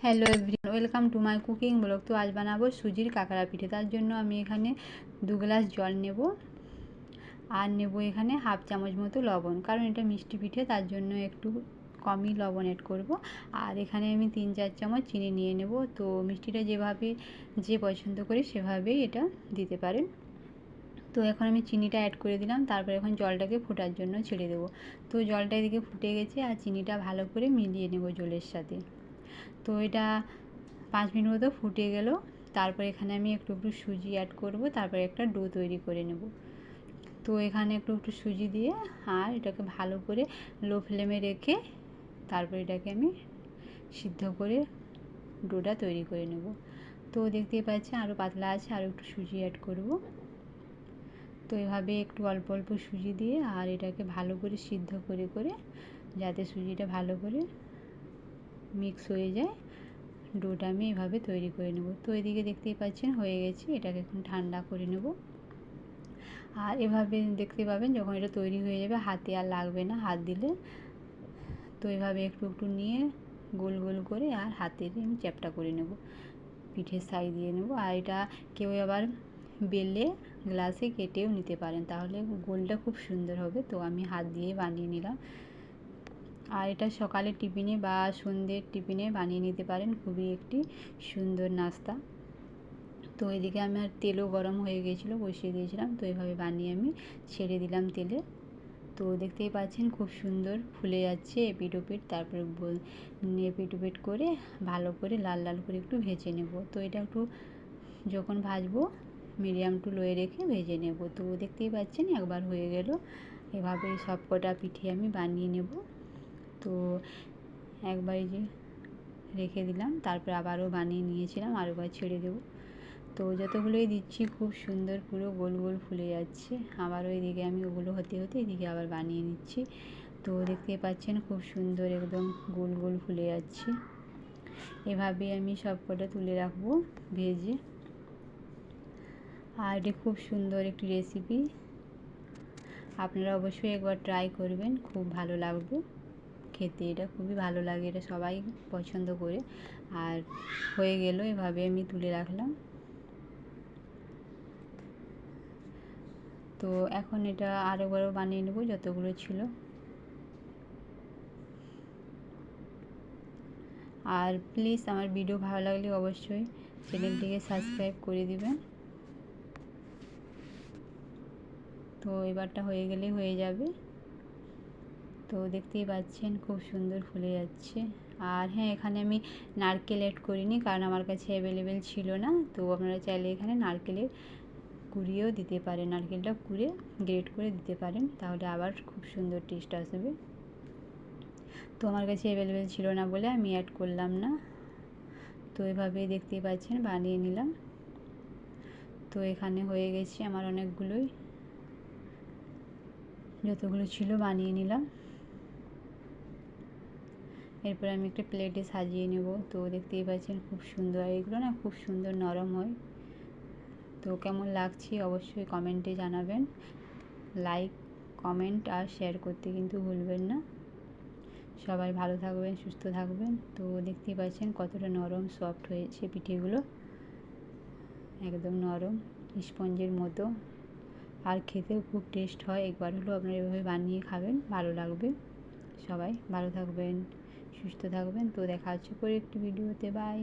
Hello everyone, welcome to my cooking blog. তো আজ বানাবো সুজির কাকড়া পিঠে। তার জন্য আমি এখানে 2 গ্লাস জল নেব আর নেব এখানে হাফ চামচ মতো লবণ, কারণ এটা মিষ্টি পিঠে, তার জন্য একটু কমই লবণ অ্যাড করব। আর এখানে আমি 3-4 চামচ চিনি নিয়ে নেব। তো মিষ্টিটা যেভাবে যে পছন্দ করে সেভাবেই এটা দিতে পারেন। তো এখন আমি চিনিটা অ্যাড করে দিলাম। তারপর এখন জলটাকে ফোটার জন্য ছেড়ে দেবো। তো জলটা এদিকে ফুটে গেছে আর চিনিটা ভালো করে মিলিয়ে নেব জলের সাথে। তো এটা 5 মিনিট মতো ফুটে গেল। তারপর এখানে আমি একটু সুজি অ্যাড করব, তারপরে একটা ডো তৈরি করে নেব। তো এখানে একটু সুজি দিয়ে আর এটাকে ভালো করে লো ফ্লেমে রেখে তারপর এটাকে আমি সিদ্ধ করে ডোটা তৈরি করে নেব। তো দেখতেই পাচ্ছেন আরও পাতলা আছে, আর একটু সুজি অ্যাড করব। তো এভাবে একটু অল্প অল্প সুজি দিয়ে আর এটাকে ভালো করে সিদ্ধ করে করে যাতে সুজিটা ভালো করে মিক্স হয়ে যায়, ডোটা আমি এভাবে তৈরি করে নেব। তো এদিকে দেখতেই পাচ্ছেন হয়ে গেছে, এটাকে এখন ঠান্ডা করে নেব। আর এভাবে দেখতে পাবেন যখন এটা তৈরি হয়ে যাবে হাতে আর লাগবে না হাত দিলে। তো এভাবে একটু একটু নিয়ে গোল গোল করে আর হাতে আমি চ্যাপটা করে নেব, পিঠের সাইজ দিয়ে নেব। আর এটা কেউ আবার বেলে গ্লাসে কেটেও নিতে পারেন, তাহলে গোলটা খুব সুন্দর হবে। তো আমি হাত দিয়ে বানিয়ে নিলাম। আর এটা সকালের টিফিনে বা সন্ধ্যের টিফিনে বানিয়ে নিতে পারেন, খুবই একটি সুন্দর নাস্তা। তো এদিকে আমার তেলও গরম হয়ে গিয়েছিলো, বসিয়ে দিয়েছিলাম। তো এভাবে বানিয়ে আমি ছেড়ে দিলাম তেলে। তো দেখতেই পাচ্ছেন খুব সুন্দর ফুলে যাচ্ছে এপিট ওপিট। তারপরে এপিট ওপিট করে ভালো করে লাল লাল করে একটু ভেজে নেব। তো এটা একটু যখন ভাজবো মিডিয়াম টু লোয়ে রেখে ভেজে নেব। তো দেখতেই পাচ্ছেন একবার হয়ে গেল। এভাবে সব কটা পিঠে আমি বানিয়ে নেব। তো একবার যে রেখে দিলাম, তারপর আবারও বানিয়ে নিয়েছিলাম, আরেকবার ছেড়ে দেবো। তো যতগুলোই দিচ্ছি খুব সুন্দর পুরো গোল গোল ফুলে যাচ্ছে। আবারও এদিকে আমি ওগুলো হতে হতে এদিকে আবার বানিয়ে নিচ্ছি। তো দেখতে পাচ্ছেন খুব সুন্দর একদম গোল গোল ফুলে যাচ্ছে। এভাবে আমি সব কটা তুলে রাখবো ভেজে। আর এটি খুব সুন্দর একটি রেসিপি, আপনারা অবশ্যই একবার ট্রাই করবেন, খুব ভালো লাগবে খেতে। এটা খুবই ভালো লাগে, এটা সবাই পছন্দ করে। আর হয়ে গেল, এভাবে আমি তুলে রাখলাম। তো এখন এটা আরও বড় বানিয়ে নেব যতগুলো ছিল। আর প্লিজ আমার ভিডিও ভালো লাগলে অবশ্যই চ্যানেলটিকে সাবস্ক্রাইব করে দিবেন। তো এবারটা হয়ে গেলে হয়ে যাবে। তো দেখতেই পাচ্ছেন খুব সুন্দর ফুলে যাচ্ছে। আর হ্যাঁ, এখানে আমি নারকেল অ্যাড করিনি, কারণ আমার কাছে অ্যাভেলেবেল ছিল না। তো আপনারা চাইলে এখানে নারকেলের কুড়িয়েও দিতে পারেন, নারকেলটা কুড়ে গ্রেট করে দিতে পারেন, তাহলে আবার খুব সুন্দর টেস্ট আসবে। তো আমার কাছে অ্যাভেলেবেল ছিল না বলে আমি অ্যাড করলাম না। তো এভাবেই দেখতেই পাচ্ছেন বানিয়ে নিলাম। তো এখানে হয়ে গেছে আমার অনেকগুলোই, যতগুলো ছিল বানিয়ে নিলাম। এরপর আমি একটা প্লেটে সাজিয়ে নেব। তো দেখতেই পাচ্ছেন খুব সুন্দর, এগুলো না খুব সুন্দর নরম হয়। তো কেমন লাগছে অবশ্যই কমেন্টে জানাবেন। লাইক, কমেন্ট আর শেয়ার করতে কিন্তু ভুলবেন না। সবাই ভালো থাকবেন, সুস্থ থাকবেন। তো দেখতেই পাচ্ছেন কতটা নরম সফট হয়েছে পিঠেগুলো, একদম নরম স্পঞ্জের মতো। আর খেতেও খুব টেস্ট হয়। একবার হলো আপনারা এভাবে বানিয়ে খাবেন, ভালো লাগবে। সবাই ভালো থাকবেন, সুস্থ থাকবেন। তো দেখা হচ্ছে পরে একটি ভিডিওতে। বাই।